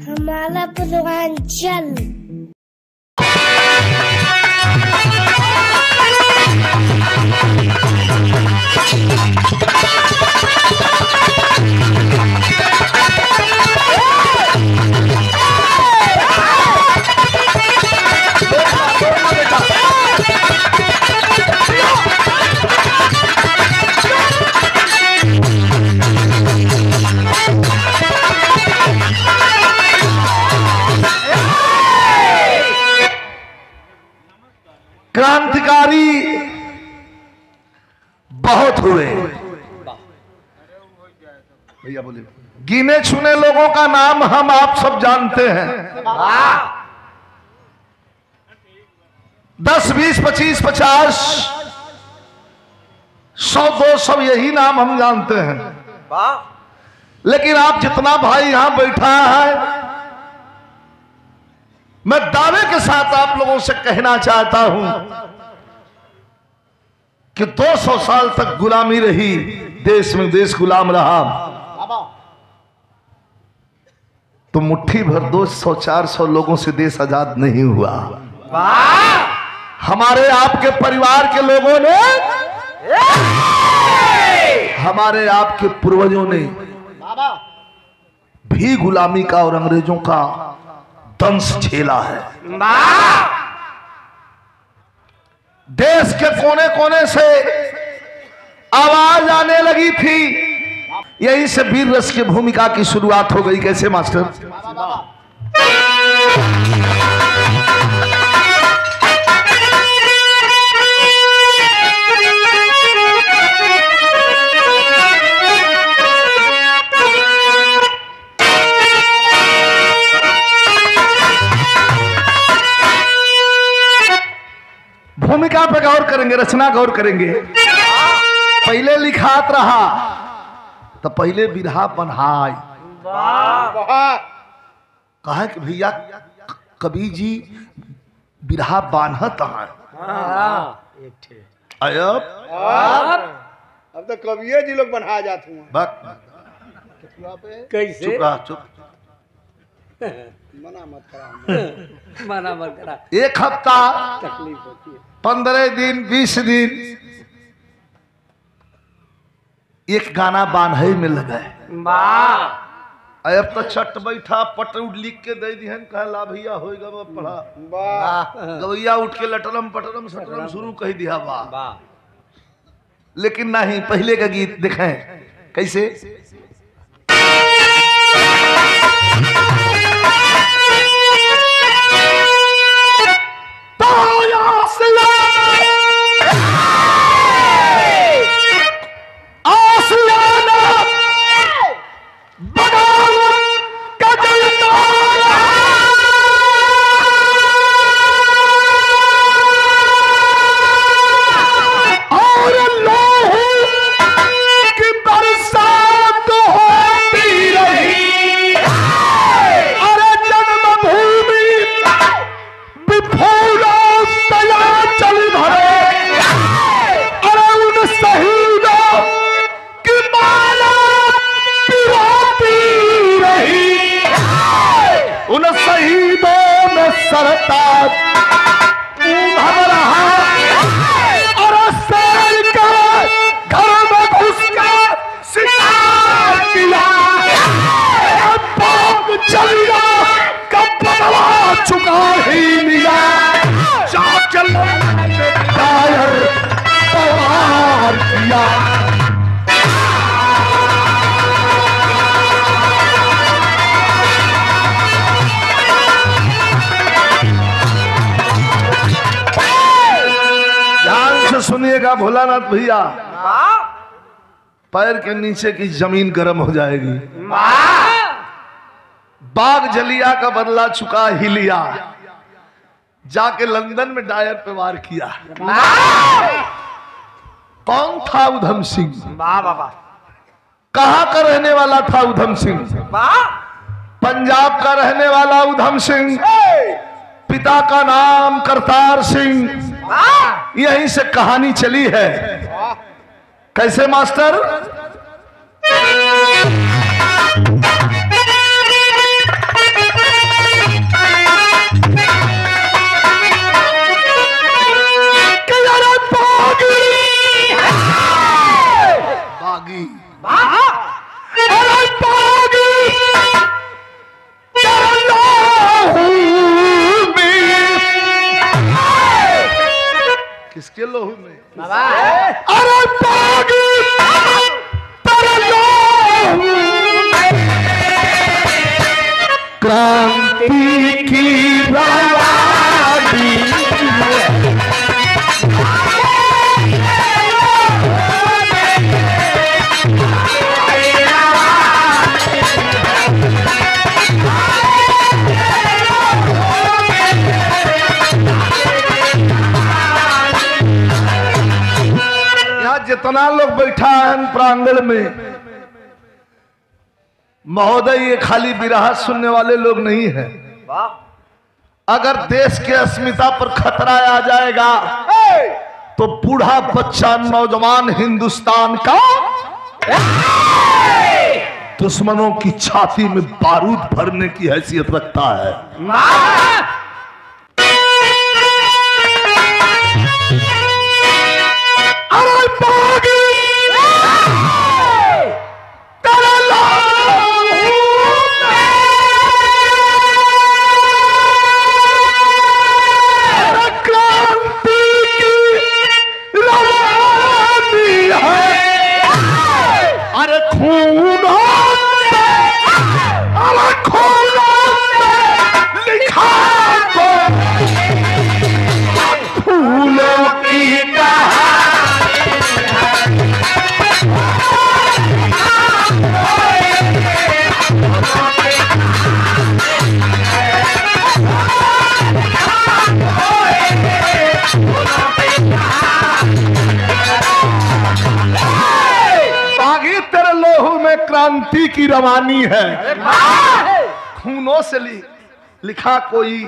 हमारा पूर्वांचल। क्रांतिकारी बहुत हुए भैया, बोलिए। गिने चुने लोगों का नाम हम आप सब जानते हैं। 10, 20, 25, 50, 100, 200 यही नाम हम जानते हैं। लेकिन आप जितना भाई यहां बैठा है, मैं दावे के साथ आप लोगों से कहना चाहता हूं कि 200 साल तक गुलामी रही देश में, देश गुलाम रहा, तो मुट्ठी भर 200, 400 लोगों से देश आजाद नहीं हुआ। हमारे आपके परिवार के लोगों ने, हमारे आपके पूर्वजों ने भी गुलामी का और अंग्रेजों का दंश झेला है। देश के कोने कोने से आवाज आने लगी थी, यहीं से वीर रस की भूमिका की शुरुआत हो गई। कैसे मास्टर? भूमिका पे गौर करेंगे, रचना गौर करेंगे। पहले लिखात रहा तो पहले बिरहा बन्हाई। कहा कि भैया कवि जी बिरहा बान्हत हैं। अब तो कविये जी लोग बना जाते हैं। कैसे? चुप रहा, चुप। मना मत करा, मना मत करा। एक हफ्ता, तकलीफ होती है। 15 दिन, 20 दिन एक गाना बान्हे में लगा। अब तो छठ बैठा पट उठ लिख के दे दिहन, कहला भैया होएगा वो पढ़ा। गवैया उठ के लटरम पटरम सटरम शुरू कह दिया। वाह। लेकिन नहीं, पहले का गीत देखें कैसे। सुनिएगा भोलानाथ भैया, पैर के नीचे की जमीन गर्म हो जाएगी। बाग जलिया का बदला चुका हिलिया, जाके लंदन में डायर पे वार किया। कौन था उधम सिंह? कहां का रहने वाला था उधम सिंह? पंजाब का रहने वाला उधम सिंह। पिता का नाम करतार सिंह। यहीं से कहानी चली है। कैसे मास्टर? के लोहू में अरे बागी तेरे लोहू क्रांति की रवानी जितना लोग बैठा है प्रांगण में महोदय, ये खाली बिरहा सुनने वाले लोग नहीं है। अगर देश के अस्मिता पर खतरा आ जाएगा तो बूढ़ा बच्चा नौजवान हिंदुस्तान का दुश्मनों की छाती में बारूद भरने की हैसियत रखता है। क्रांति की रवानी है, खूनों से लिखा कोई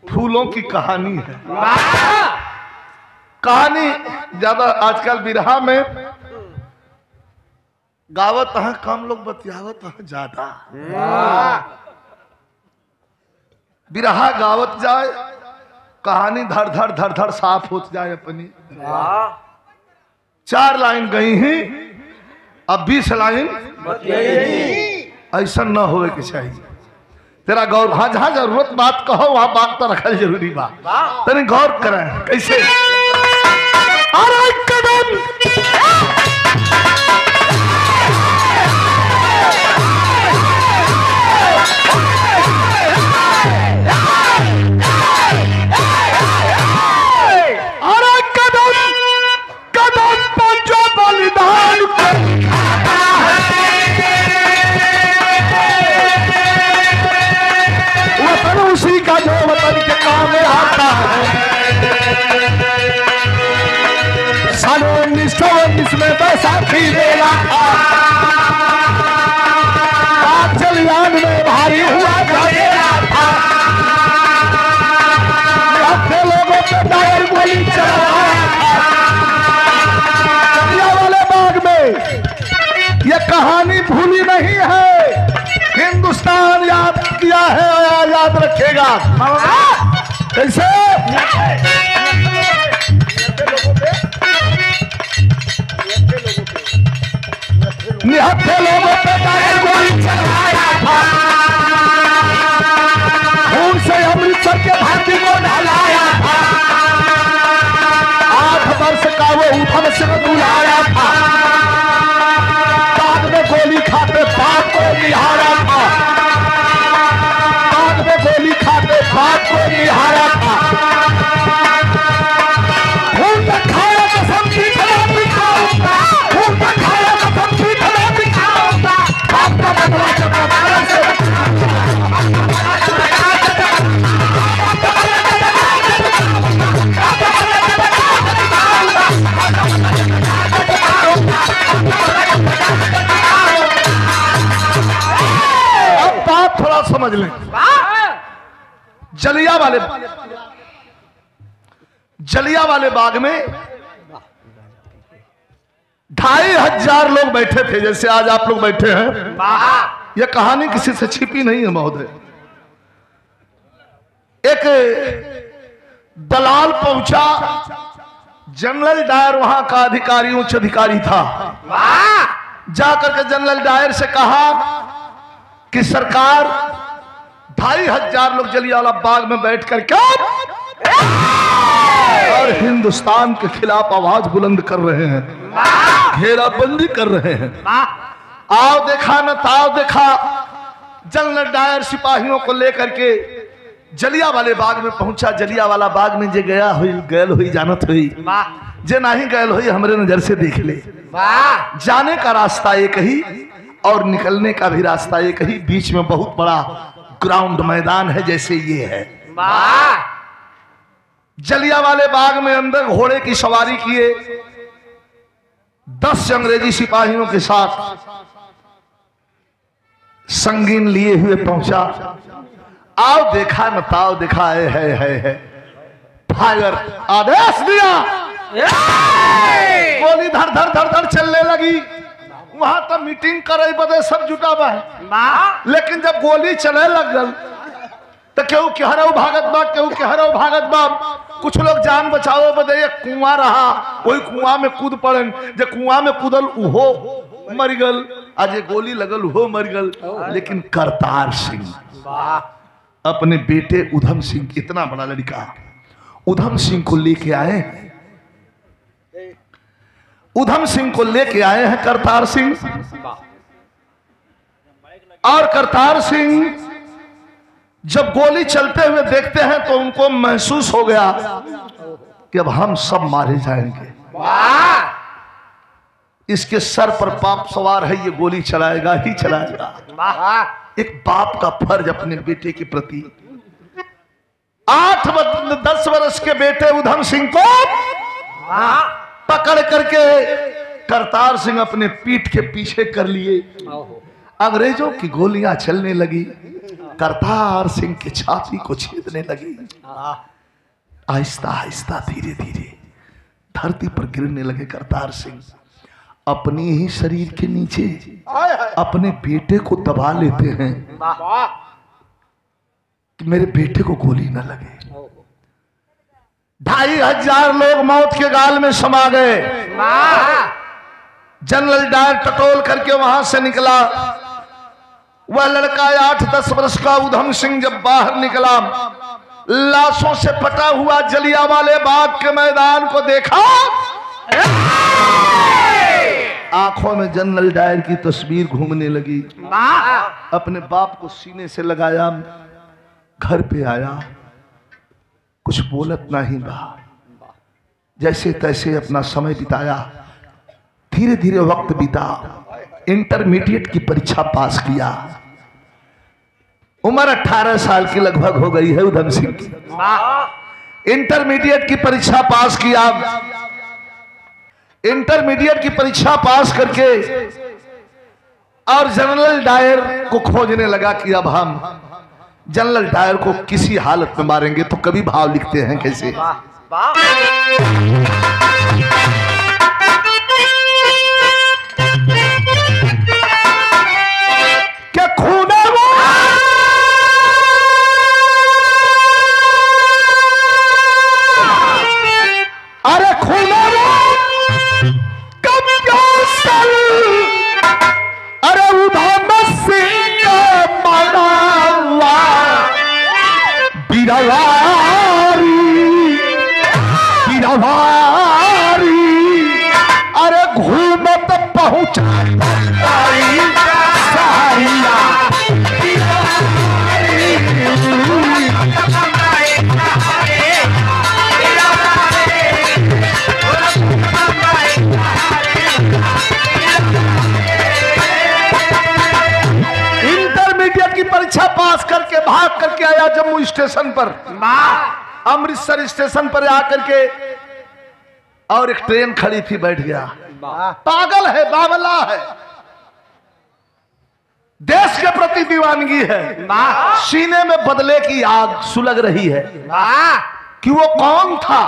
फूलों की कहानी है। कहानी ज्यादा आजकल बिरहा में गावत है कम, लोग बतियावत है ज्यादा। बिरहा गावत जाए, कहानी धड़ धड़ धड़ धड़ साफ हो जाए अपनी। 4 लाइन गई ही, अब 20 लाइन ऐसा न होवे के चाहिए। तेरा गौर, हाँ जहाँ जरूरत बात कहो वहां बात तो रखल जरूरी बात। तेरे गौर करें कैसे। अरे कदम उसी का जो वतन के काम में आता है। साल 1919 में बैसाखी मेला चलियान में भारी हुआ झमेला था। अपने लोगों पे टायर गोली चलाया वाले बाग में। ये कहानी भूली नहीं है, हिंदुस्तान याद किया है और याद रखेगा। कैसे निहत्थे लोगों पे टायर गोली चलाया था, खून से अमृतसर के भाटी को ढलाया था। 8 वर्ष का वो उठन से बुलाया था, बाद में गोली खाते बाप को निहारा था, बाद में गोली खाते बाप को निहारा था। खून का खाया कसम की खिला दिखाऊंगा, खून का खाया कसम की खिला दिखाऊंगा। आपका बदला चक्रधारा से थोड़ा समझ लें। जलिया वाले बाग में 2500 लोग बैठे थे, जैसे आज आप लोग बैठे हैं। यह कहानी किसी से छिपी नहीं है महोदय। एक दलाल पहुंचा, जनरल डायर वहां का अधिकारी, उच्च अधिकारी था। जाकर के जनरल डायर से कहा कि सरकार 2500 लोग जलियांवाला बाग में बैठ कर क्या और हिंदुस्तान के खिलाफ आवाज बुलंद कर रहे हैं, घेराबंदी कर रहे हैं। आओ देखा न ताव देखा, जनरल डायर सिपाहियों को लेकर के जलियांवाले बाग में पहुंचा। जलियांवाला बाग में जे गया हुई गैल हुई जानत हुई, जे नहीं गैल हुई हमरे नजर से देख ले। जाने का रास्ता एक ही और निकलने का भी रास्ता एक ही, बीच में बहुत बड़ा ग्राउंड मैदान है जैसे ये है। जलियांवाले बाग में अंदर घोड़े की सवारी किए 10 अंग्रेजी सिपाहियों के साथ संगीन लिए हुए पहुंचा। आओ देखा न ताव देखा है फायर आदेश दिया, गोली धड़ धड़ धड़ धड़ चलने लगी। वहां तो मीटिंग करे बदे सब जुटा हुआ है, लेकिन जब गोली चले लग गल तो केहू केहरो भागत बा, केहू केहरो भागत बा। कुछ लोग जान बचाओ बदे एक कुआं रहा, वही कुआं में कूद पड़न। जे कुआं में कूदल उहो मर गल, आज गोली लगल उहो मर गल। लेकिन करतार सिंह अपने बेटे उधम सिंह, इतना बड़ा लड़का उधम सिंह को लेके आए। उधम सिंह को लेके आए हैं करतार सिंह। और करतार सिंह जब गोली चलते हुए देखते हैं तो उनको महसूस हो गया कि अब हम सब मारे जाएंगे। इसके सर पर पाप सवार है, ये गोली चलाएगा ही चलाएगा। एक बाप का फर्ज अपने बेटे के प्रति। 8-10 वर्ष के बेटे उधम सिंह को पकड़ करके करतार सिंह अपने पीठ के पीछे कर लिए। अंग्रेजों की गोलियां चलने लगी, करतार सिंह की छाती को छेदने लगी। आहिस्ता आहिस्ता धीरे धीरे धरती पर गिरने लगे करतार सिंह। अपने ही शरीर के नीचे अपने बेटे को दबा लेते हैं कि मेरे बेटे को गोली न लगे। 2500 लोग मौत के गाल में समा गए। जनरल डायर टटोल करके वहां से निकला। वह लड़का 8-10 वर्ष का उधम सिंह जब बाहर निकला, लाशों से पटा हुआ जलियांवाले बाग के मैदान को देखा। आंखों में जनरल डायर की तस्वीर घूमने लगी। अपने बाप को सीने से लगाया, घर पे आया, कुछ बोलत नहीं बा, जैसे तैसे अपना समय बिताया। धीरे धीरे वक्त बीता, इंटरमीडिएट की परीक्षा पास किया। उम्र 18 साल की लगभग हो गई है उधम सिंह की। इंटरमीडिएट की परीक्षा पास किया। इंटरमीडिएट की परीक्षा पास करके और जनरल डायर को खोजने लगा कि अब हम जनरल डायर को किसी हालत में मारेंगे। तो कभी भाव लिखते हैं कैसे, क्या खून है वो, अरे खून है वो कब सल, अरे उधम सिंह मारा बिरवारी बिरवारी, अरे घूमत पहुंचा परीक्षा पास करके भाग करके आया जम्मू स्टेशन पर, अमृतसर स्टेशन पर आकर के, और एक ट्रेन खड़ी थी, बैठ गया। पागल है, बावला है, देश के प्रति दीवानगी है, सीने में बदले की आग सुलग रही है कि वो कौन था।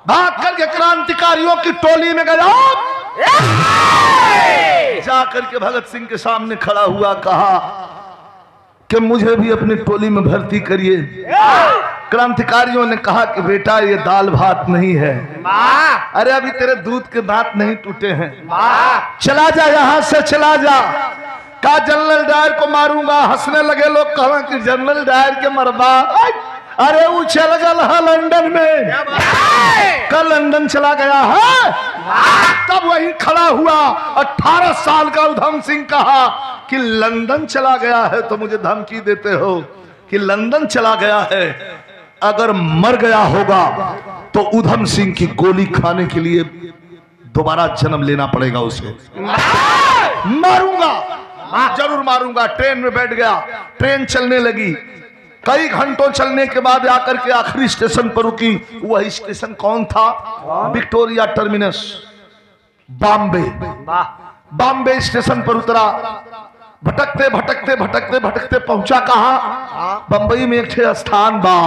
भाग करके क्रांतिकारियों की टोली में गया, जाकर के भगत सिंह के सामने खड़ा हुआ, कहा कि मुझे भी अपनी टोली में भर्ती करिए। क्रांतिकारियों ने कहा कि बेटा ये दाल भात नहीं है, अरे अभी तेरे दूध के दांत नहीं टूटे हैं, चला जा यहां से, चला जा। कहा जनरल डायर को मारूंगा। हंसने लगे लोग, कहा कि जनरल डायर के मरबा अरे वो चल गया है लंदन में, कल लंदन चला गया है। तब वही खड़ा हुआ 18 साल का उधम सिंह, कहा कि लंदन चला गया है तो मुझे धमकी देते हो कि लंदन चला गया है, अगर मर गया होगा तो उधम सिंह की गोली खाने के लिए दोबारा जन्म लेना पड़ेगा उसे। मारूंगा, जरूर मारूंगा। ट्रेन में बैठ गया, ट्रेन चलने लगी। कई घंटों चलने के बाद आकर के आखिरी स्टेशन पर रुकी। वह स्टेशन कौन था? Victoria terminus, Bombay. Bombay station पर उतरा। भटकते भटकते भटकते भटकते पहुंचा कहाँ? बंबई में एक स्थान बा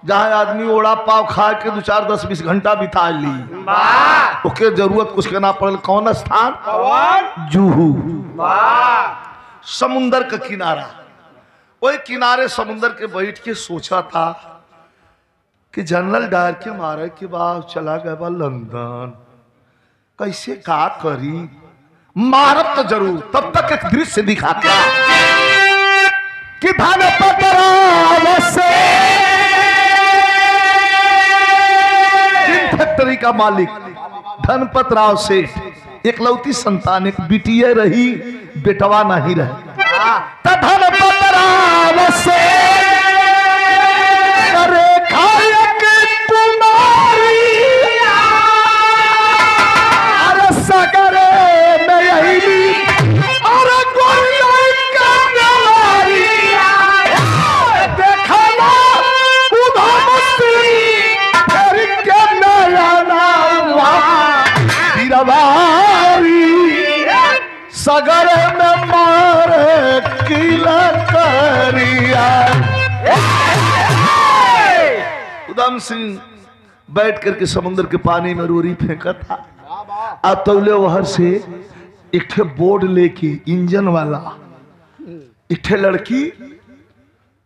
जहाँ आदमी ओड़ा पाव खा के 2 4 10 20 घंटा बिता ली, ओके जरूरत कुछ करना पड़ल। कौन स्थान? जुहू, समुंदर का किनारा। वही किनारे समुंदर के बैठ के सोचा था कि जनरल डायर के मारे के बाद चला गया बा लंदन, कैसे का करी, मारत तो जरूर। तब तक एक दृश्य दिखा क्या कि धन से फैक्ट्री का मालिक धनपत राव सेठ, एकलौती संतान, एक बिटिया रही, बेटवा नहीं रहे। धनपत राव से सगर में मारे किला करिया। उधम सिंह बैठ करके समुद्र के पानी में रोरी फेंका था। अतौले वहर से एक ठे बोर्ड लेके इंजन वाला एक ठे लड़की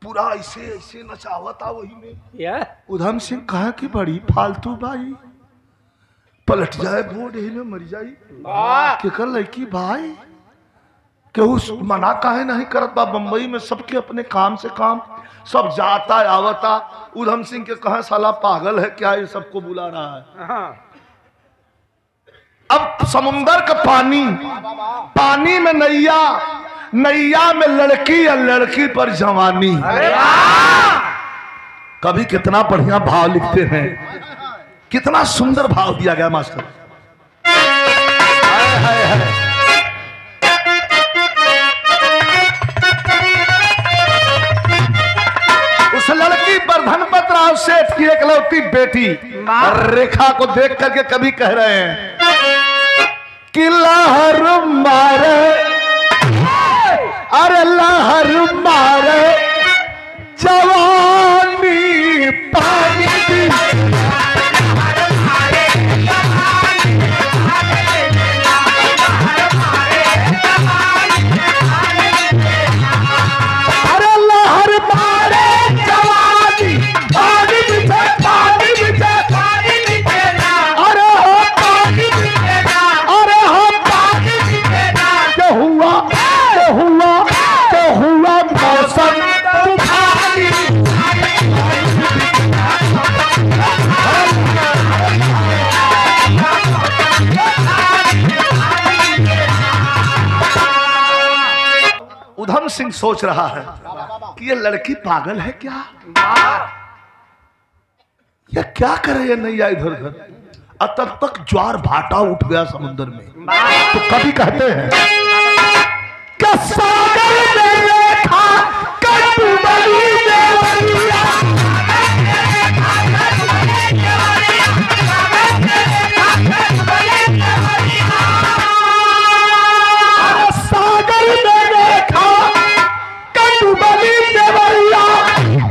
पूरा ऐसे ऐसे नचावता वही में। उधम सिंह कहा कि बड़ी फालतू भाई, पलट जाए बोर्ड ही में मर जाई के कर लड़की भाई, केहू मना काहे नहीं करत बा। बंबई में सबके अपने काम से काम, सब जाता आवता। उधम सिंह के कहा साला पागल है क्या, ये सबको बुला रहा है। अब समुंदर का पानी, पानी में नैया, नैया में लड़की या लड़की पर जवानी। कभी कितना बढ़िया भाव लिखते हैं, कितना सुंदर भाव दिया गया मास्टर। हाय हाय हाय। उस लड़की पर धनपत राव सेठ की एकलौती बेटी रेखा को देख करके कभी कह रहे हैं कि लहर मारे, अरे लहर मारे जवानी पानी उधम सिंह सोच रहा है कि ये लड़की पागल है क्या, ये क्या करे ये नैया इधर उधर। तब तक ज्वार भाटा उठ गया समुद्र में। तो कभी कहते हैं कि सागर में रेखा कटुबली देवरिया, सागर में रेखा कटुबली देवरिया,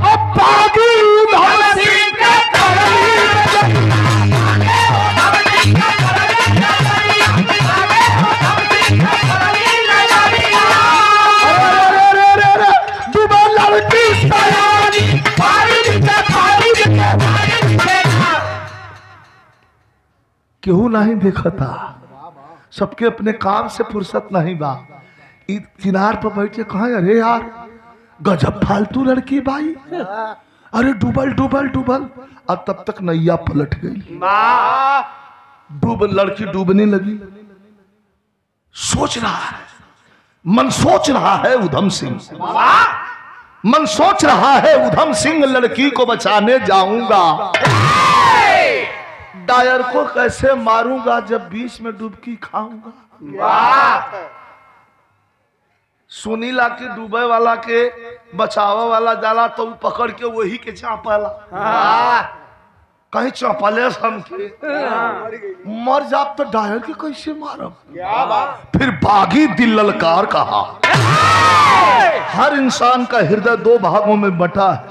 अब बागी उधम सिंह के केहू नहीं देखा था, सबके अपने काम से फुर्सत नहीं बा। किनार पर बैठे कहा अरे यार गजब फालतू लड़की भाई, अरे डूबल डूबल डूबल। अब तब तक नैया पलट गई, डूब लड़की डूबने लगी। सोच रहा है, मन सोच रहा है उधम सिंह, मन सोच रहा है उधम सिंह लड़की को बचाने जाऊंगा, डायर को कैसे मारूंगा जब बीच में डुबकी खाऊंगा। सुनीला के डूबे वाला के बचावा वाला जाला तो पकड़ के वही के चापला, कहीं चौपले हमके मर जाब तो डायर के कैसे मारब। फिर बागी दिल ललकार कहा। हर इंसान का हृदय दो भागों में बटा है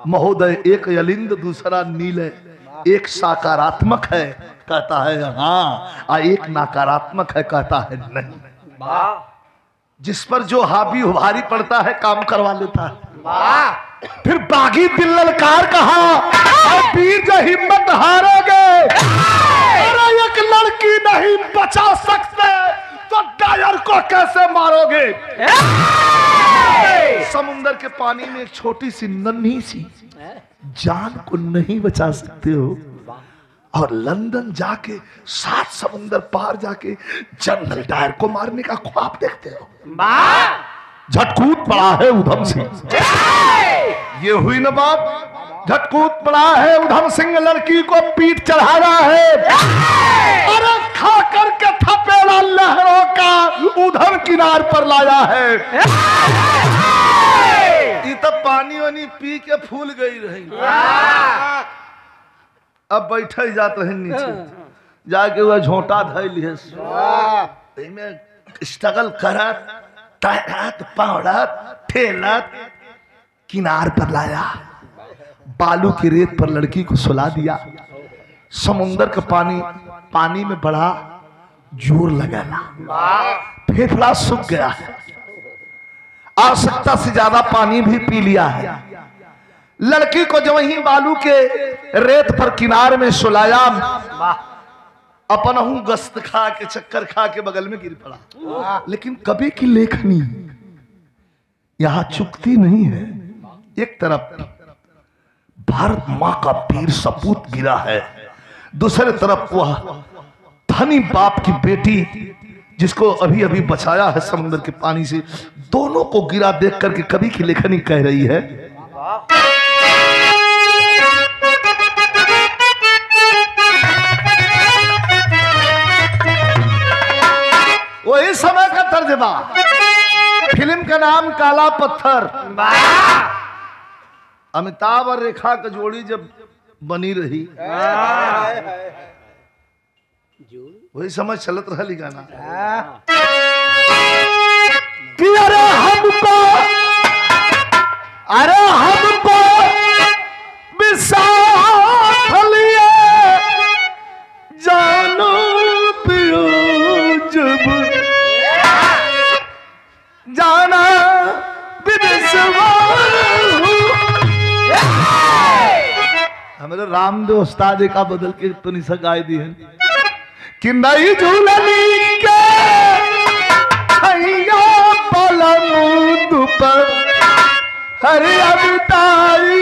महोदय, एक अलिंद दूसरा नील है, एक सकारात्मक है कहता है हाँ, और एक नकारात्मक है कहता है नहीं। जिस पर जो हावी भारी पड़ता है काम करवा लेता है। फिर बागी दिल ललकार कहा, वीर जो हिम्मत हारोगे, अरे एक लड़की नहीं बचा सकते तो डायर को कैसे मारोगे। समुंदर के पानी में एक छोटी सी नन्ही सी जान को नहीं बचा सकते हो, और लंदन जाके 7 समुंदर पार जाके जनरल डायर को मारने का ख्वाब देखते हो। झटकूट पड़ा है उधम सिंह। ये हुई ना बात, झटकूट पड़ा है उधम सिंह, लड़की को पीठ चढ़ा रहा है। अरे खा करके थपेला लहरों का उधम किनार पर लाया है। ये तब पानी वानी पी के फूल गई रही, अब बैठे जात रहे नीचे जाके वह झोंटा धैल है, स्ट्रगल करत तैरत पौड़त ठेलत किनार पर लाया, बालू की रेत पर लड़की को सुला दिया। समुंदर का पानी में बड़ा जोर लगाना, फेफड़ा सूख गया है, आवश्यकता से ज्यादा पानी भी पी लिया है। लड़की को जो वहीं बालू के रेत पर किनार में सुलाया, अपन हूं गस्त खा के चक्कर खा के बगल में गिर पड़ा। लेकिन कभी की लेखनी यहां चुकती नहीं है। एक तरफ भारत मां का वीर सपूत गिरा है, दूसरे तरफ वह धनी बाप की बेटी जिसको अभी अभी बचाया है समुद्र के पानी से, दोनों को गिरा देख करके कभी की लेखनी कह रही है, वही समय का तर्जमा। फिल्म का नाम काला पत्थर। अमिताभ और रेखा का जोड़ी जब बनी रही वही समझ चलत रहा गाना कि अरे हमको विसाख लिए जानो पियो जब जाना हमारे रामदेव उस्ताद का बदल के तो नहीं सगाई दी है कि नई झूलनी के पलमुद पर हरे अबताई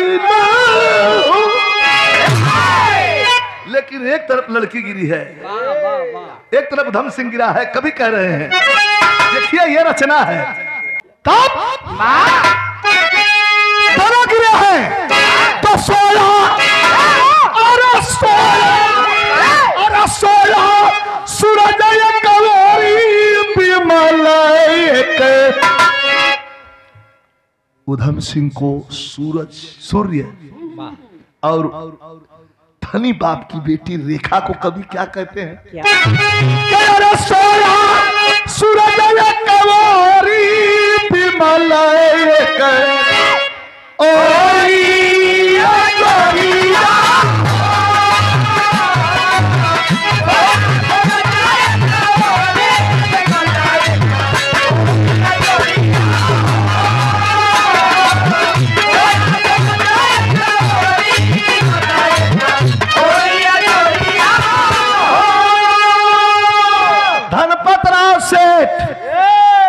लेकिन एक तरफ लड़की गिरी है, एक तरफ धम सिंह गिरा है। कभी कह रहे हैं देखिए ये रचना है, तब दोनों गिरे हैं तो सोया अरे सोया सूरज उधम सिंह को सूर्य और धनी बाप की बेटी रेखा को कभी क्या कहते हैं, सूरज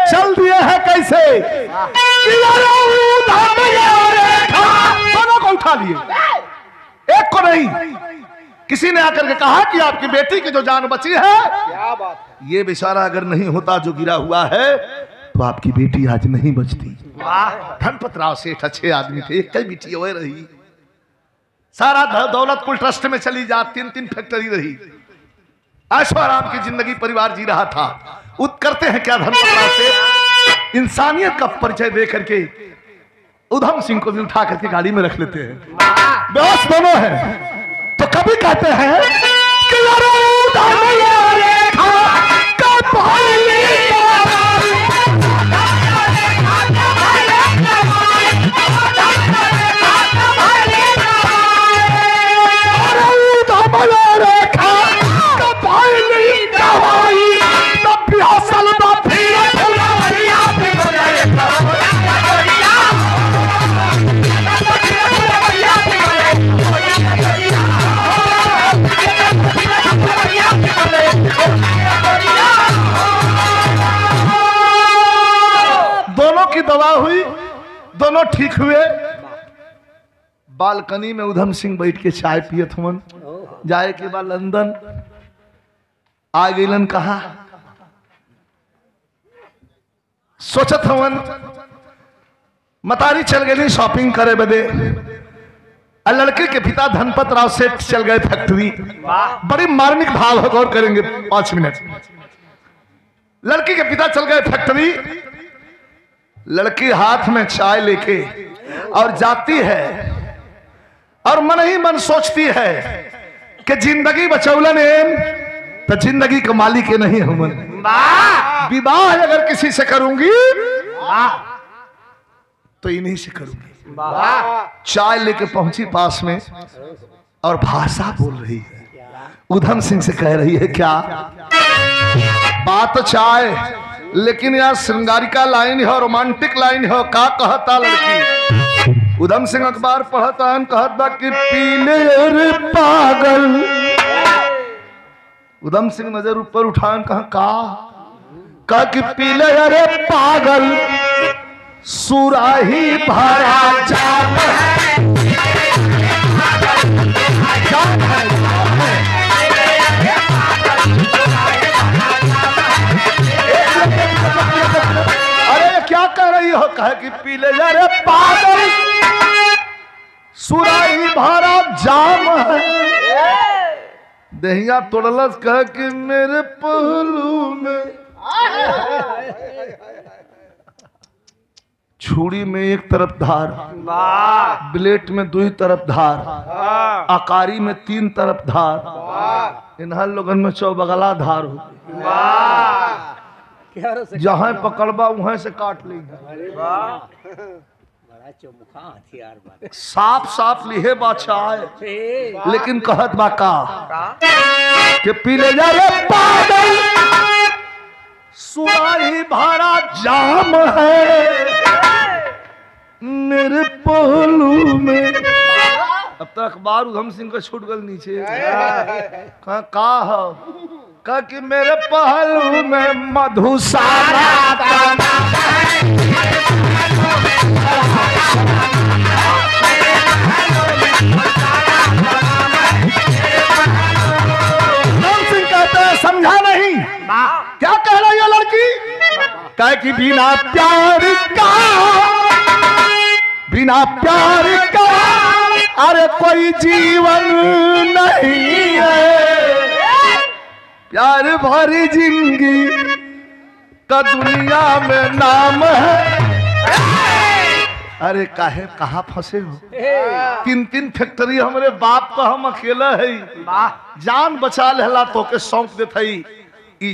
चल दिए है कैसे दोनों को उठा लिए, एक को नहीं। किसी ने आकर के कहा कि आपकी बेटी की जो जान बची है, क्या बात है। ये बेचारा अगर नहीं होता जो गिरा हुआ है तो आपकी बेटी आज नहीं बचती। धनपत राव सेठ अच्छे आदमी थे, एक कई बेटी हुए रही, सारा दौलत कुल ट्रस्ट में चली जा, 3-3 फैक्ट्री रही, ऐशो आराम की जिंदगी परिवार जी रहा था। करते हैं क्या धनपत राव सेठ, इंसानियत का परिचय दे करके उधम सिंह को भी उठा करके गाड़ी में रख लेते हैं। बेहोश दोनों हैं तो कभी कहते हैं कि दवा हुई, दोनों ठीक हुए। बालकनी में उधम सिंह बैठ के चाय पिए थमन, जाए के बाद लंदन आ गईलन, कहा सोचत हवन मतारी चल गई शॉपिंग करे बदे। लड़के के पिता धनपत राव सेठ चल गए फैक्ट्री। बड़ी मार्मिक भाव है, गौर करेंगे 5 मिनट। लड़की के पिता चल गए फैक्ट्री, लड़की हाथ में चाय लेके और जाती है और मन ही मन सोचती है कि जिंदगी बचौलन तो जिंदगी का मालिक नहीं हूं। विवाह अगर किसी से करूंगी तो इन्हीं से करूंगी। चाय लेके पहुंची पास में और भाषा बोल रही है, उधम सिंह से कह रही है, क्या बात चाय लेकिन यार श्रृंगारिका लाइन है, रोमांटिक लाइन है, का कहता लड़की। उधम सिंह अखबार पढ़ता है, कहता कि पीले रे पागल। उधम सिंह नजर ऊपर उठान, कहा कि पीले रे पागल सुराही भरा जाम है। अरे क्या कह रही हो, कहे कि पीले रे पागल सुराही भरा जाम है। दहिया तोड़लस, कहे कि मेरे पहलू में छुरी में एक तरफ धार, ब्लेड में 2 तरफ धार, आकारी में 3 तरफ धार, इन्हां लोगन में चौबगला धार हो। जहां पकड़बा वहां से काट लेंगे। साफ साफ लिहे बादशाह, लेकिन कहत बा का कि पीले जा रे पागल सुराही भरा जाम है मेरे पहलू में। अब तक अखबार उधम सिंह का छूट गल नीचे, का कि मेरे पहलू में मधुशाला कहते हैं समझा नहीं क्या कह रही है लड़की, कह कि बिना प्यार का अरे कोई जीवन नहीं है, प्यार भरी जिंदगी का दुनिया में नाम है। अरे काहे कहाँ फंसे हो, 3-3 फैक्ट्री हमारे बाप का, हम अकेला है, जान बचा लेला तो के सौंप देते ही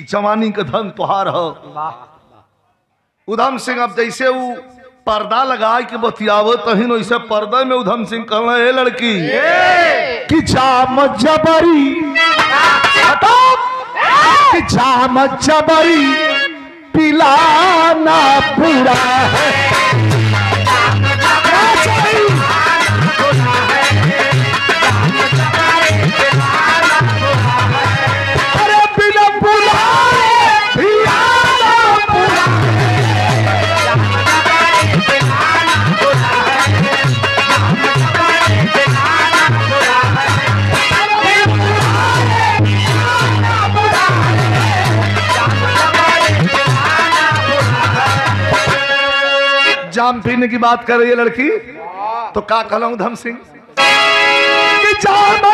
जवानी का धन तुहार हो। उधम सिंह अब जैसे वो पर्दा लगाए के बतियावो तहिन वैसे पर्दा में उधम सिंह कहना है लड़की कि जाम जबरी कि जाम जबरी पिलाना पूरा है। अरे बिना बुलाए पिलाना पूरा है। पीने की बात कर रही है लड़की, तो का कहला उधम सिंह कि जाम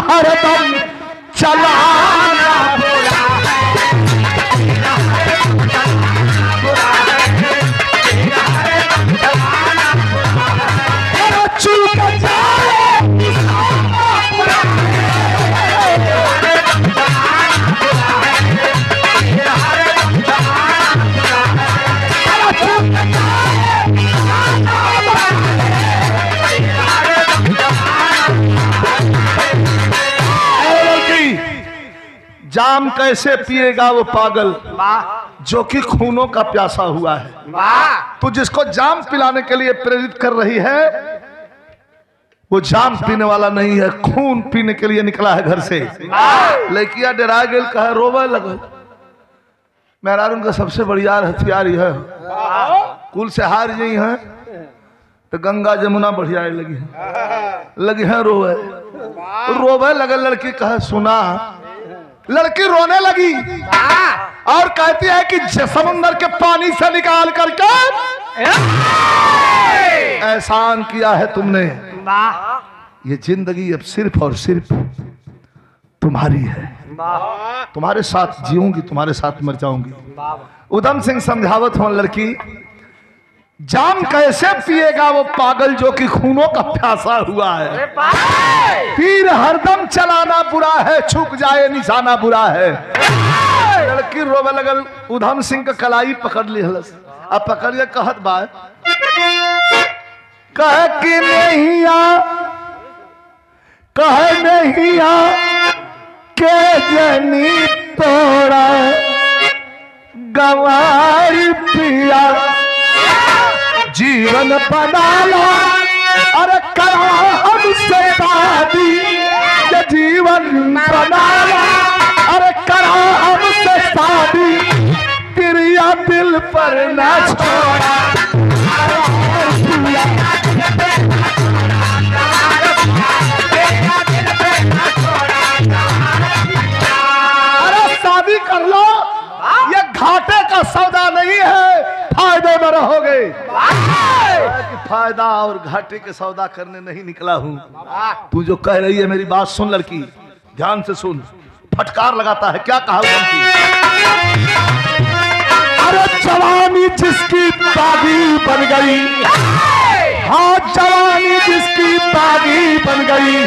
हरदम चलाना जाम कैसे पिएगा वो पागल जो कि खूनों का प्यासा हुआ है। तो जिसको जाम पिलाने के लिए प्रेरित कर रही है वो जाम पीने वाला नहीं है, खून पीने के लिए निकला है घर से। लड़कियां डरा गेल कहे रोवे लगल। मेरा उनका सबसे बढ़िया हथियार यह कुल से हार गई है तो गंगा जमुना बढ़िया लगी है रोवे रोवे लगल। लड़की कहे सुना, लड़की रोने लगी और कहती है कि समुंदर के पानी से निकाल करके एहसान किया है तुमने। ये जिंदगी अब सिर्फ और सिर्फ तुम्हारी है, तुम्हारे साथ जीऊंगी, तुम्हारे साथ मर जाऊंगी। उधम सिंह समझावत हो लड़की, जाम कैसे पिएगा वो पागल जो कि खूनों का प्यासा हुआ है। तीर हरदम चलाना बुरा है, छुप जाए निशाना बुरा है। लड़की रोवे लगल। उधम सिंह का कलाई पकड़ ली हलस। अब पकड़ के कहत बात कह कि नहीं के जनी तोड़ा गवारी पिया जीवन बना अरे करो हमसे शादी, ये जीवन बना अरे करो हमसे शादी, क्रिया दिल पर न छोड़ा। अरे शादी कर लो, ये घाटे का सौदा नहीं है, फायदे में रहोगे। फायदा और घाटे के सौदा करने नहीं निकला हूं। तू जो कह रही है मेरी बात सुन लड़की, ध्यान से सुन। फटकार लगाता है, क्या कहा उनकी? अरे जवानी जिसकी बागी बन गई, हाँ जवानी जिसकी बागी बन गई,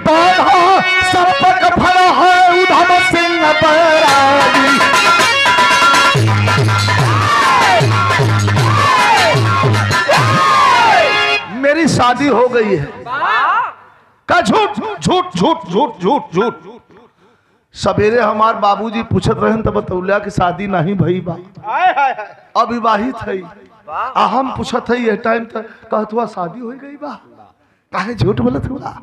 बाधा सर्पक भरा है उधम सिंह बैरागी। मेरी शादी हो गई है का झूठ झूठ झूठ झूठ झूठ झूठ। सवेरे हमार बाबूजी पूछत रहे तो बतौलिया की शादी नहीं भई बा, अविवाहित है। हम पूछत है ये टाइम तक कहत हुआ शादी हो गई बा, काहे झूठ बोलत हुआ?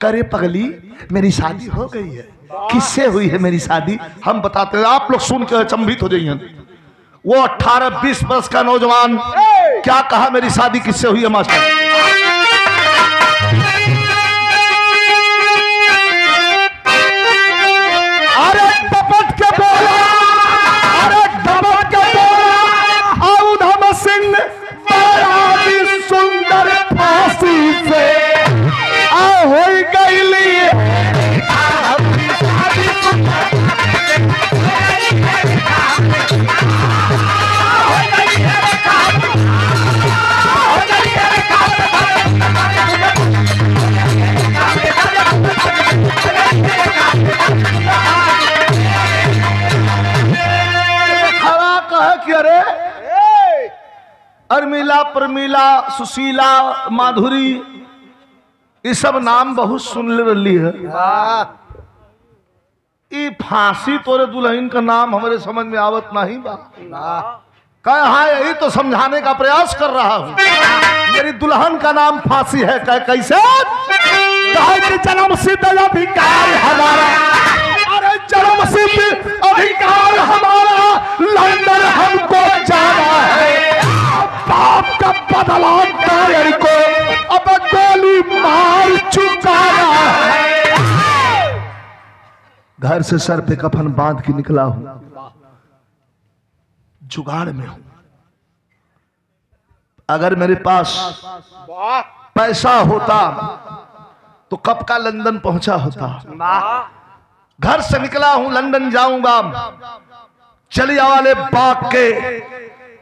करे पगली मेरी शादी हो गई है। किससे हुई है मेरी शादी? हम बताते हैं, आप लोग सुन के अचंभित हो जाइए। वो 18-20 वर्ष का नौजवान क्या कहा मेरी शादी किससे हुई है मास्टर? अरे टपट के बोला, अरे टपट के बोला, उधम सिंह बड़ी सुंदर फांसी से हो गई। अर्मिला, प्रमिला, सुशीला, माधुरी, ये सब नाम बहुत सुन रही है। ये फांसी तोरे दुल्हन का नाम हमारे समझ में आवत नहीं बा। कहा यही तो समझाने का प्रयास कर रहा हूँ। मेरी दुल्हन का नाम फांसी है। कैसे? जन्म सिद्ध अधिकार हमारा, अरे जन्मसिद्ध अधिकार हमारा, लंदन हमको जाना है। बाप का बदला कायर को अब गोली मार चुकाना है। घर से सर पे कफन बांध के निकला हूं, जुगाड़ में हूं। अगर मेरे पास पैसा होता तो कब का लंदन पहुंचा होता। घर से निकला हूं, लंदन जाऊंगा। जलियांवाले बाग के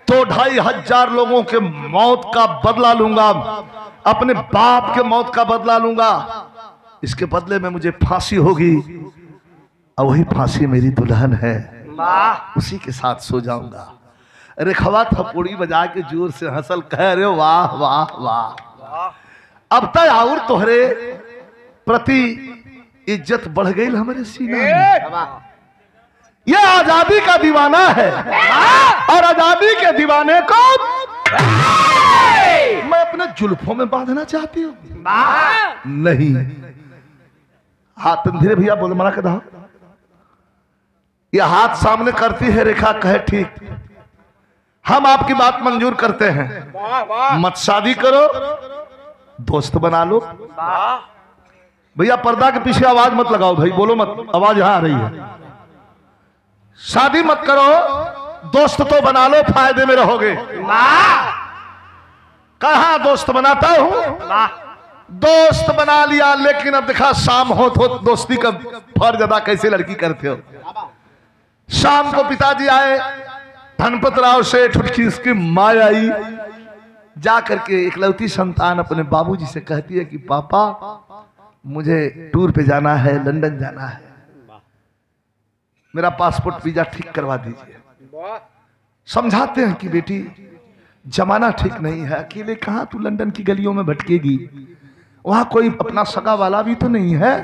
2-2,500 लोगों के मौत का बदला लूंगा, अपने बाप के मौत का बदला लूंगा। इसके बदले में मुझे फांसी होगी और वही फांसी मेरी दुल्हन है, उसी के साथ सो जाऊंगा। रेखवा थपोड़ी बजा के जोर से हंसल, कह रहे वाह वाह वाह। अब तक और तोहरे प्रति इज्जत बढ़ गई हमारे सीने में। यह आजादी का दीवाना है और आजादी के दीवाने को मैं अपने जुल्फों में बांधना चाहती हूँ। नहीं, हाथ धीरे भैया बोल, मना कर दो। यह हाथ सामने करती है रेखा, कहे ठीक, हम आपकी बात मंजूर करते हैं। मत शादी करो, दोस्त बना लो। भैया पर्दा के पीछे आवाज मत लगाओ भाई, बोलो मत, आवाज यहां आ रही है। शादी मत करो, दोस्त तो बना लो, फायदे में रहोगे। कहां दोस्त बनाता हूं, दोस्त बना लिया, लेकिन अब देखा शाम हो तो दोस्ती का फर्ज अदा कैसे लड़की करते हो। शाम को पिताजी आए, धनपत राव सेठ उठकी उसकी माँ आई, जा करके इकलौती संतान अपने बाबूजी से कहती है कि पापा मुझे टूर पे जाना है, लंदन जाना है, मेरा पासपोर्ट वीजा ठीक करवा दीजिए। समझाते हैं कि बेटी जमाना ठीक नहीं है, अकेले कहां तू लंदन की गलियों में भटकेगी, वहां कोई अपना सगा वाला भी तो नहीं है।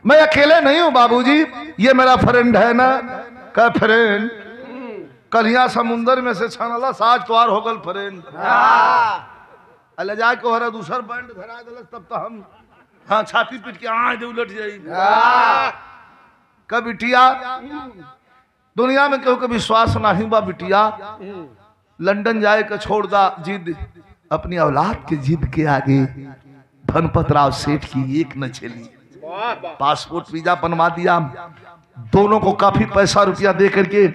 मैं अकेले नहीं हूं बाबूजी, ये मेरा फ्रेंड है ना। क्या फ्रेंड, कलिया समुंदर में से छानला साज तोहार हो गल फ्रेंड। अल्लाह जाए को हरा दूसर बैंड धरा दलस, तब तो हम हाँ छाती पीट के आए दे उलट जाई। कब बिटिया दुनिया में केहू के विश्वास नहीं बा बिटिया, लंदन जाए के छोड़ दा जिद, अपनी औलाद के जिद के आगे धनपत राव सेठ की एक न चली। पासपोर्ट वीजा बनवा दिया, दोनों को काफी पैसा रुपया दे करके,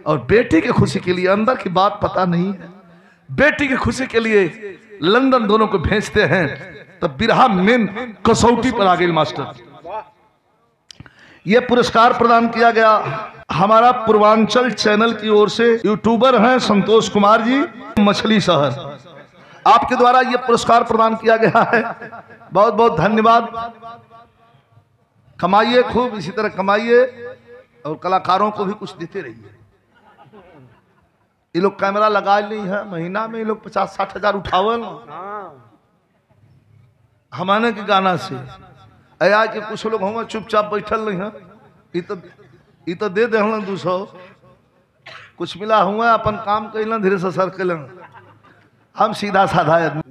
और बेटी की खुशी के लिए, अंदर की बात पता नहीं है, बेटी की खुशी के लिए लंदन दोनों को भेजते हैं। तब बिरहा मेन कसौटी पर आ गई मास्टर। यह पुरस्कार प्रदान किया गया हमारा पूर्वांचल चैनल की ओर से, यूट्यूबर हैं संतोष कुमार जी, मछली शहर, आपके द्वारा यह पुरस्कार प्रदान किया गया है। बहुत बहुत धन्यवाद। कमाइए खूब, इसी तरह कमाइए और कलाकारों को भी कुछ देते रहिए। ये लोग कैमरा लगा ली है, महीना में ये लोग 50-60 हजार उठावल हमारे के गाना से। अया के कुछ लोग हम चुपचाप बैठल नहीं है, ये तो दे दे 200, कुछ मिला हुआ अपन काम कैलन, धीरे से सर कैलन। हम सीधा साधा आदमी।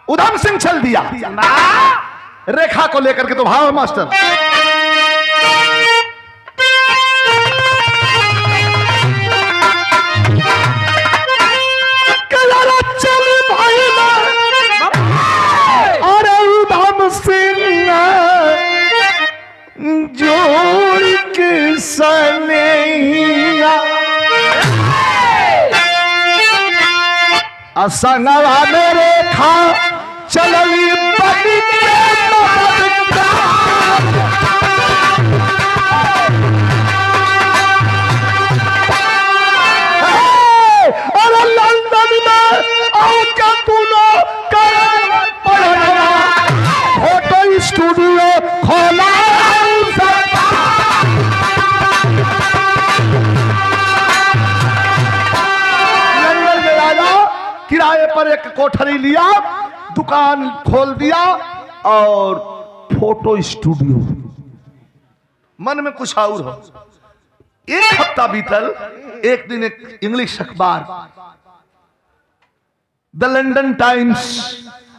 उधम सिंह चल दिया रेखा को लेकर के, तो भाव मास्टर जोड़ के सनैया असंगवा मेरे खा चलली बनी के और लंदन में आके तूने फोटो स्टूडियो खोला, किराए पर एक कोठरी लिया, दुकान खोल दिया और फोटो स्टूडियो। मन में कुछ और हो। एक हफ्ता बीतल, एक दिन एक इंग्लिश अखबार द लंदन टाइम्स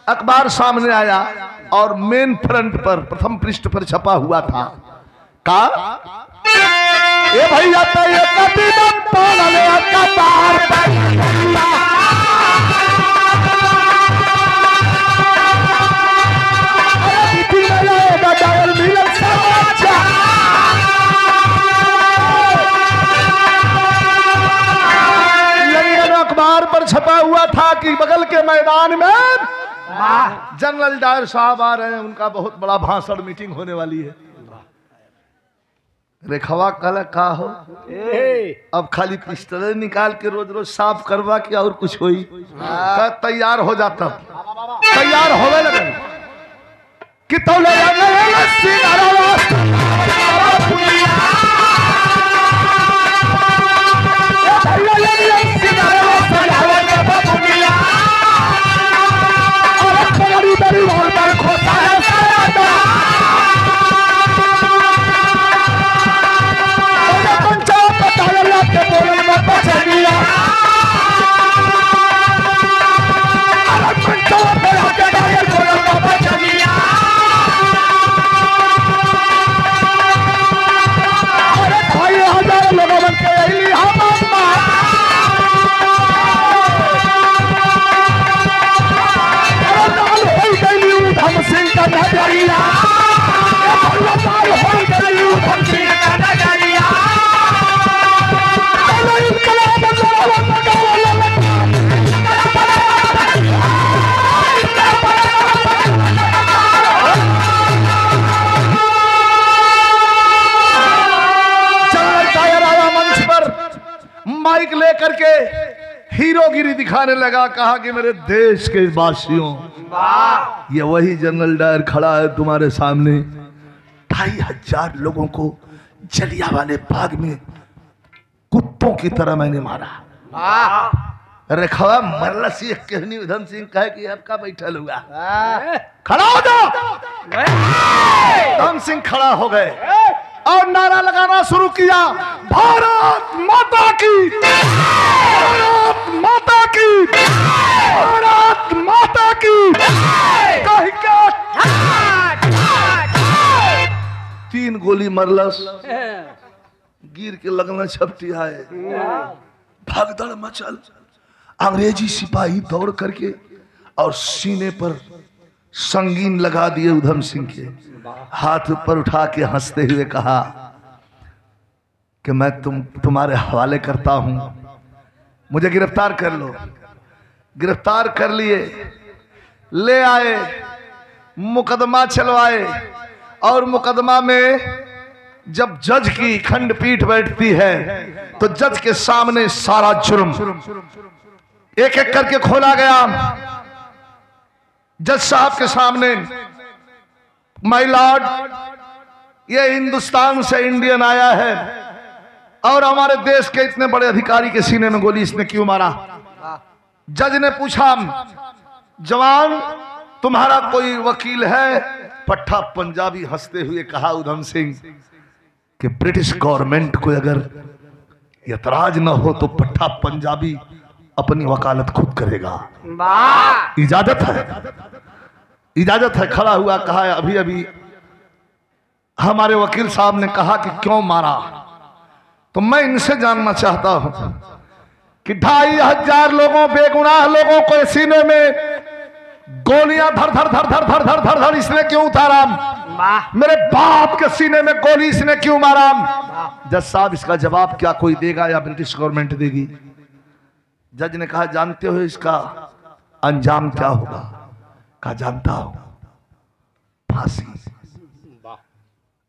अखबार सामने आया और मेन फ्रंट पर, प्रथम पृष्ठ पर छपा हुआ था का ए भैया तो ये कभी दम पागल कतार लंदन अखबार पर छपा हुआ था कि बगल के मैदान में जनरल डायर साहब आ रहे हैं, उनका बहुत बड़ा भाषण मीटिंग होने वाली है। रेखवा कल का हो अब खाली पिस्टल निकाल के रोज रोज साफ करवा के और कुछ होई तैयार हो जाता, तैयार होवे लगे कि तो ले माइक लेकर के हीरोगिरी दिखाने लगा। कहा कि मेरे देश के वासियों, ये वही जनरल डायर खड़ा है तुम्हारे सामने। 2500 लोगों को जलियांवाले बाग में कुत्तों की तरह मैंने मारा। रेखवा मरला सी कहनी उधम सिंह कहे कि आपका बैठल हुआ खड़ा हो जाओ। उधम सिंह खड़ा हो गए और नारा लगाना शुरू किया, भारत माता की, भारत माता की, भारत माता की। कहीं क्या 3 गोली मरलस, गिर के लगना छपटी आए, भगदड़ मचल। अंग्रेजी सिपाही दौड़ करके और सीने पर संगीन लगा दिए उधम सिंह के। हाथ ऊपर उठा के हंसते हुए कहा कि मैं तुम्हारे हवाले करता हूं, मुझे गिरफ्तार कर लो। गिरफ्तार कर लिए, ले आए, मुकदमा चलवाए और मुकदमा में जब जज की खंडपीठ बैठती है तो जज के सामने सारा जुर्म एक एक करके खोला गया। जज साहब के सामने, माय लॉर्ड, ये हिंदुस्तान से इंडियन आया है और हमारे देश के इतने बड़े अधिकारी के सीने में गोली इसने क्यों मारा? जज ने पूछा, जवान तुम्हारा कोई वकील है? पट्टा पंजाबी हंसते हुए कहा उधम सिंह कि ब्रिटिश गवर्नमेंट को अगर एतराज न हो तो पट्टा पंजाबी अपनी वकालत खुद करेगा। इजाजत है, इजाजत है। खड़ा हुआ, कहा अभी अभी हमारे वकील साहब ने कहा कि क्यों मारा, तो मैं इनसे जानना चाहता हूं कि 2500 लोगों, बेगुनाह लोगों को सीने में गोलियां धर धर धर धर धर धर धर धर इसने क्यों उतारा? मेरे बाप के सीने में गोली इसने क्यों मारा? जज साहब इसका जवाब क्या कोई देगा या ब्रिटिश गवर्नमेंट देगी? जज ने कहा, जानते हो इसका अंजाम क्या होगा? कहा, जानता हूं, फांसी।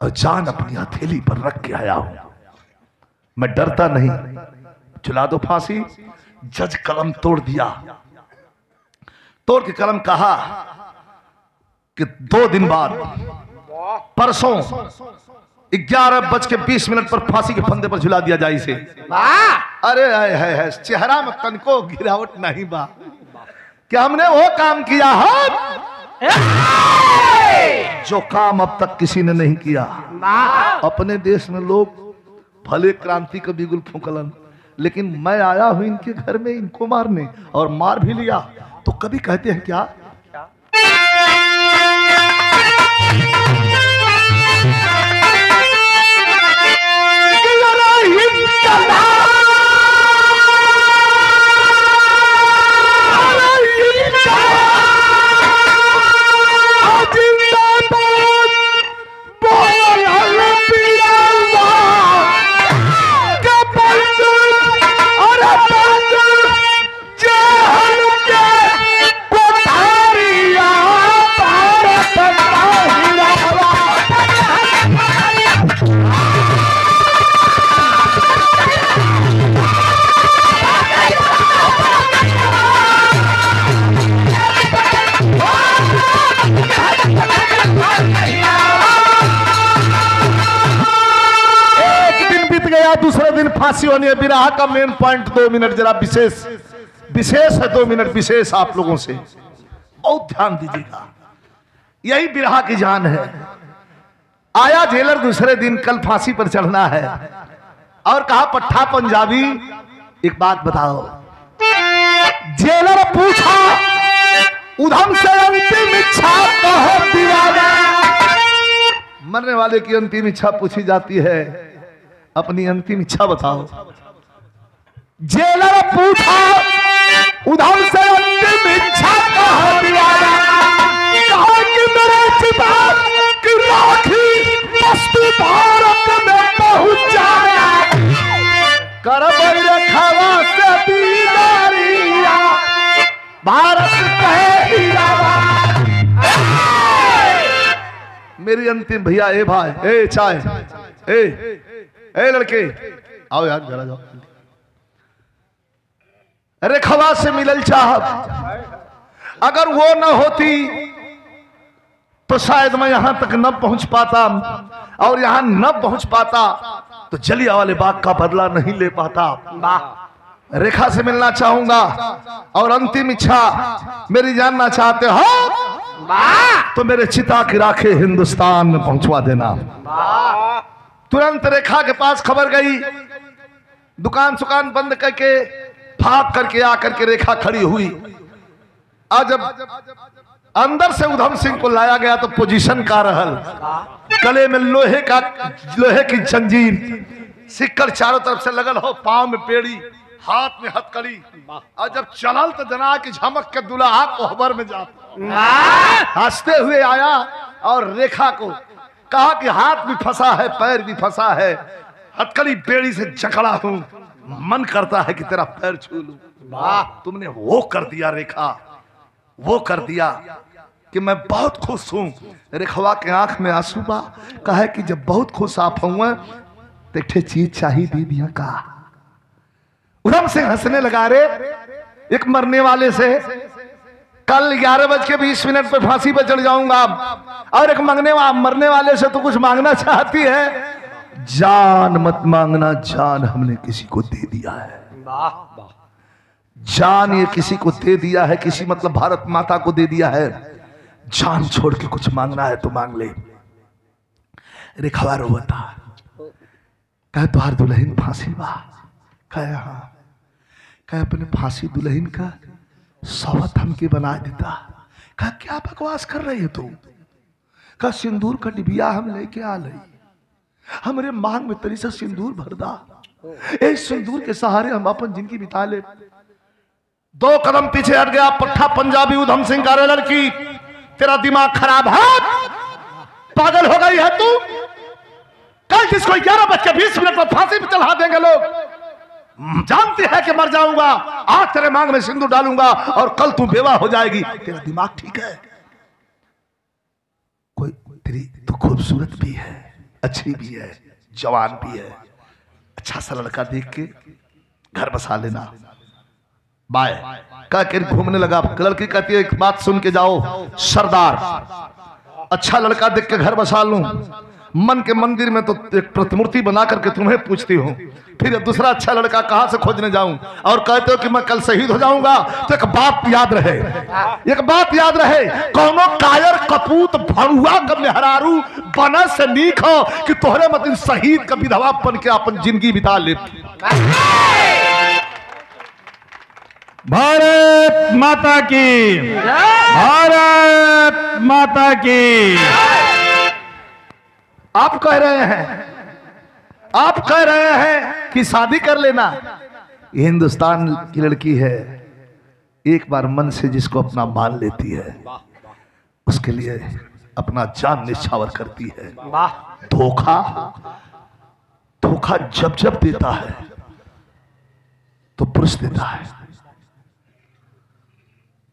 और जान अपनी हथेली पर रख के आया हूं, मैं डरता नहीं, चला दो फांसी। जज कलम तोड़ दिया, तोड़ के कलम कहा कि 2 दिन बाद परसों 11:20 पर फांसी के फंदे पर झुला दिया जाए इसे। अरे है चेहरा में तनको गिरावट नहीं बा कि हमने वो काम किया है जो काम अब तक किसी ने नहीं किया। अपने देश में लोग भले क्रांति का बिगुल फूंकलन, लेकिन मैं आया हूं इनके घर में इनको मारने, और मार भी लिया। तो कभी कहते हैं क्या, फांसी होनी है। बिरहा का मेन पॉइंट 2 मिनट जरा विशेष है, 2 मिनट विशेष आप लोगों से बहुत ध्यान दीजिएगा। यही बिरहा की जान है। आया जेलर दूसरे दिन, कल फांसी पर चढ़ना है, और कहा पट्टा पंजाबी एक बात बताओ। जेलर पूछा उधम से अंतिम इच्छा कहो दीवाना। मरने वाले की अंतिम इच्छा पूछी जाती है, अपनी अंतिम इच्छा बताओ। जेलर पूछा उधम से अंतिम इच्छा कहो दीवाना। कहा कि मेरे चिता की राखी बस्ती भारत में पहुंच जाए। करबई रखवा से दीदारिया भारत कहे मेरी अंतिम भैया। ए भाई, ए चाय, ए लड़के आओ यार जरा जाओ। रेखवा से मिलल चाहत, अगर वो न होती तो शायद मैं यहां तक न पहुंच पाता, और यहां न पहुंच पाता तो जलियांवाले बाग का बदला नहीं ले पाता। रेखा से मिलना चाहूंगा, और अंतिम इच्छा मेरी जानना चाहते हो तो मेरे चिता की राखें हिंदुस्तान में पहुंचवा देना। तुरंत रेखा के पास खबर गई, दुकान सुकान बंद करके भाग करके आकर के रेखा खड़ी हुई। और जब अंदर से उधम सिंह को लाया गया तो पोजीशन का रहल, गले में लोहे की जंजीर, सिक्कर चारों तरफ से लगल हो, पांव में पेड़ी, हाथ में हथकड़ी, और जब चलल तो जना की झमक के दुल्हा कोहबर में जाता हंसते हुए आया, और रेखा को कहा कि हाथ भी फंसा है, पैर भी फंसा है, हथकड़ी बेड़ी से जकड़ा हूं, मन करता है कि तेरा पैर छू लूं। वाह, तुमने वो कर दिया रेखा, वो कर दिया कि मैं बहुत खुश हूं। रेखवा के आंख में आंसू बा, कहा कि जब बहुत खुश आप हुए तो एक चीज चाहिए दी दिया का। उधम से हंसने लगा, रे एक मरने वाले से कल 11:20 पर फांसी पर चढ़ जाऊंगा, और एक मरने वाले से तो कुछ मांगना चाहती है। जान मत मांगना, जान हमने किसी को दे दिया है। जान ये किसी को दे दिया है, किसी मतलब भारत माता को दे दिया है। जान छोड़ के कुछ मांगना है तो मांग ले। रेखवा रोता, कहे तुहार दुल्हन फांसी बा? कहे हाँ। कहे अपने फांसी दुल्हन का सवत हमके बना देता। कहा क्या बकवास कर रही है तू? कहा सिंदूर का डिबिया हम लेके आ लई, हमरे मांग में तरी से सिंदूर भर दा, इस सिंदूर के सहारे हम अपन जिंदगी बिता ले। 2 कदम पीछे हट गया पट्टा पंजाबी उधम सिंह का। लड़की तेरा दिमाग खराब है, पागल हो गई है तू? कल जिसको 11:20 पर फांसी पे चढ़ा देंगे लोग, जानती है कि मर जाऊंगा, आज तेरे मांग में सिंदूर डालूंगा और कल तू बेवा हो जाएगी। तेरा दिमाग ठीक है? कोई तेरी तो खूबसूरत भी है, अच्छी भी है, जवान भी है, अच्छा सा लड़का देख के घर बसा लेना। बाय कह के घूमने लगा। लड़की कहती है एक बात सुन के जाओ सरदार, अच्छा लड़का देख के घर बसा लूं, मन के मंदिर में तो एक प्रतिमूर्ति बना करके तुम्हें पूछती हूँ, फिर दूसरा अच्छा लड़का कहां से खोजने जाऊं? और कहते हो कि मैं कल शहीद हो जाऊंगा। तो एक बात याद रहे, एक बात याद रहे, कौनो कायर कपूत भरुआ का मेहरारू बना से नीक हो कि तोहरे मतलब शहीद का विधवा बन के अपन जिंदगी बिता ले। भारत माता की, भारत माता की। आप कह रहे हैं, आप कह रहे हैं कि शादी कर लेना। हिंदुस्तान की लड़की है, एक बार मन से जिसको अपना मान लेती है उसके लिए अपना जान निछावर करती है। धोखा, धोखा जब जब देता है तो पुरुष देता है।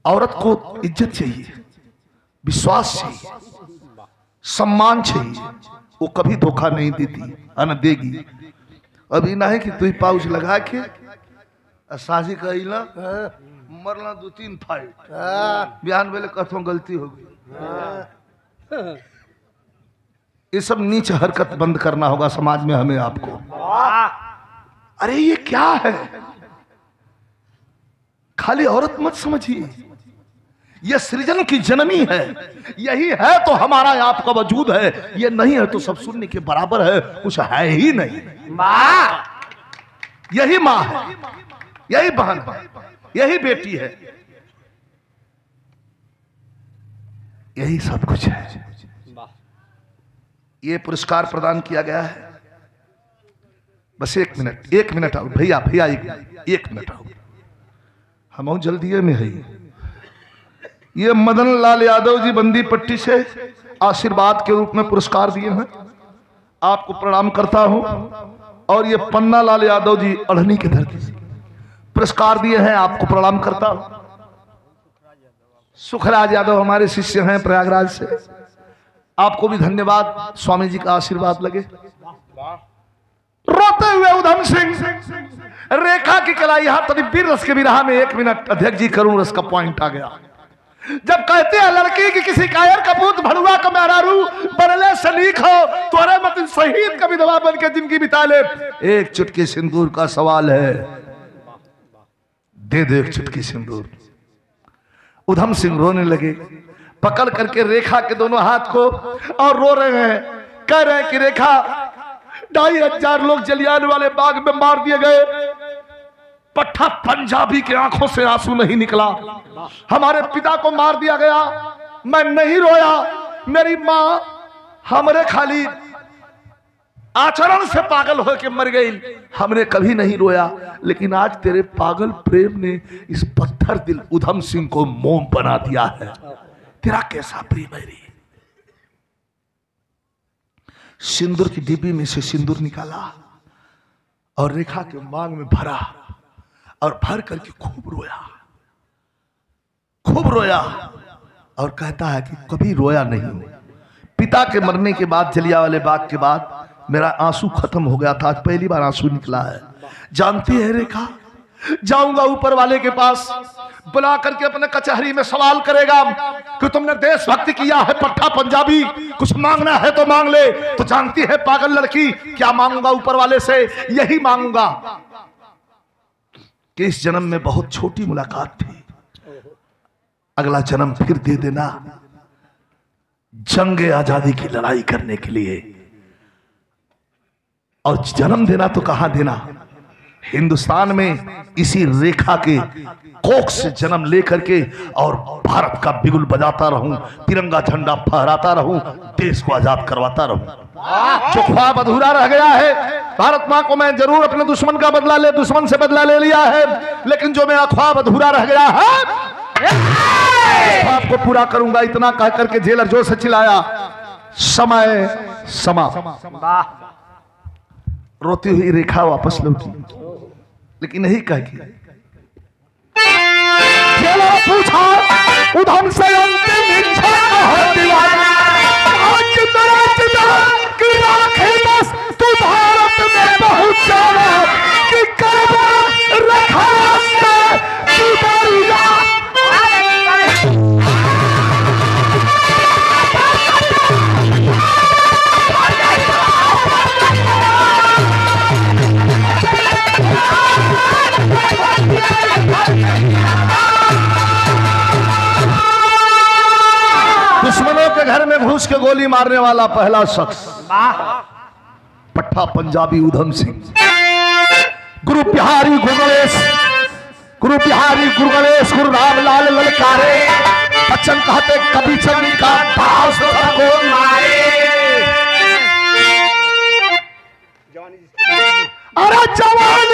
औरत को इज्जत चाहिए, विश्वास चाहिए, सम्मान चाहिए, वो कभी धोखा नहीं देती, न देगी। अभी ना है कि तू पाउच लगा के साझी कहिला मरला 2-3 फाइट बयान बेले कथों गलती हो गई। ये सब नीच हरकत बंद करना होगा समाज में हमें, आपको अरे ये क्या है? खाली औरत मत समझिए, यह सृजन की जननी है। यही है तो हमारा आपका वजूद है, यह नहीं है तो सब शून्य के बराबर है, कुछ है ही नहीं। यही माँ है, यही बहन है, यही बेटी है, यही सब कुछ है। ये पुरस्कार प्रदान किया गया है। बस एक मिनट आओ भैया, एक मिनट आओ, हम जल्दी में है। ये मदन लाल यादव जी बंदी पट्टी से आशीर्वाद के रूप में पुरस्कार दिए हैं, आपको प्रणाम करता हूं। और ये पन्ना लाल यादव जी अढ़नी के धरती से पुरस्कार दिए हैं, आपको प्रणाम करता हूं। सुखराज यादव हमारे शिष्य हैं प्रयागराज से, आपको भी धन्यवाद, स्वामी जी का आशीर्वाद लगे। रोते हुए उधम सिंह रेखा की कला यहां तनी वीर रस के विरहा में 1 मिनट अध्यक्ष जी करूं, रस का पॉइंट आ गया। जब कहते हैं लड़की की किसी कायर कपूत भड़ुआ का मेहरारू बरले सलीख हो, तोरे मत शहीद का विधवा बन के जिंदगी बिता ले। एक चुटकी सिंदूर का सवाल है, दे दे एक चुटकी सिंदूर। उधम सिंह रोने लगे, पकड़ करके रेखा के दोनों हाथ को और रो रहे हैं, कह रहे हैं कि रेखा 2500 लोग जलियांवाले बाग में मार दिए गए, पट्टा पंजाबी के आंखों से आंसू नहीं निकला। हमारे पिता को मार दिया गया, मैं नहीं रोया, मेरी मां हमरे खाली आचरण से पागल होकर मर गई, हमने कभी नहीं रोया। लेकिन आज तेरे पागल प्रेम ने इस पत्थर दिल उधम सिंह को मोम बना दिया है। तेरा कैसा प्रेम है रे? सिंदूर की डिब्बी में से सिंदूर निकाला और रेखा के मांग में भरा और भर करके खूब रोया और कहता है कि कभी रोया नहीं। पिता के मरने के बाद, जलियांवाले बाग के बाद मेरा आंसू खत्म हो गया था, आज पहली बार आंसू निकला है। जानती है रेखा, जाऊंगा ऊपर वाले के पास, बुला करके अपने कचहरी में सवाल करेगा कि तुमने देशभक्ति किया है पट्टा पंजाबी, कुछ मांगना है तो मांग ले। तो जानती है पागल लड़की, क्या मांगूंगा ऊपर वाले से? यही मांगूंगा कि इस जन्म में बहुत छोटी मुलाकात थी, अगला जन्म फिर दे देना जंग आजादी की लड़ाई करने के लिए। और जन्म देना तो कहां देना, हिंदुस्तान में इसी रेखा के कोख से जन्म लेकर के और भारत का बिगुल बजाता रहूं, तिरंगा झंडा फहराता रहूं, देश को आजाद करवाता रहूं। जो ख्वाब अधूरा रह गया है, भारत मां को मैं जरूर अपने दुश्मन का बदला दुश्मन से बदला ले लिया है, लेकिन जो मेरा ख्वाब अधूरा रह गया है ख्वाब को पूरा करूंगा। इतना कह करके जेलर जोर से चिल्लाया, समय समाप्त। रोती हुई रेखा वापस लौटी, लेकिन नहीं कह के जेलर पूछा, उधम से अंतिम इच्छा है दीवाना, आज तेरा चिता की राखे बस तू भारत में पहुंच जाना कि करवा रखा से तू डरूगा। दुश्मनों के घर में घुस के गोली मारने वाला पहला शख्स पट्टा पंजाबी उधम सिंह। गुरु बिहारी गुरु राम लाल ललकारे, बच्चन कहते कभी चंद का भाव सबको मारे। अरे जवानी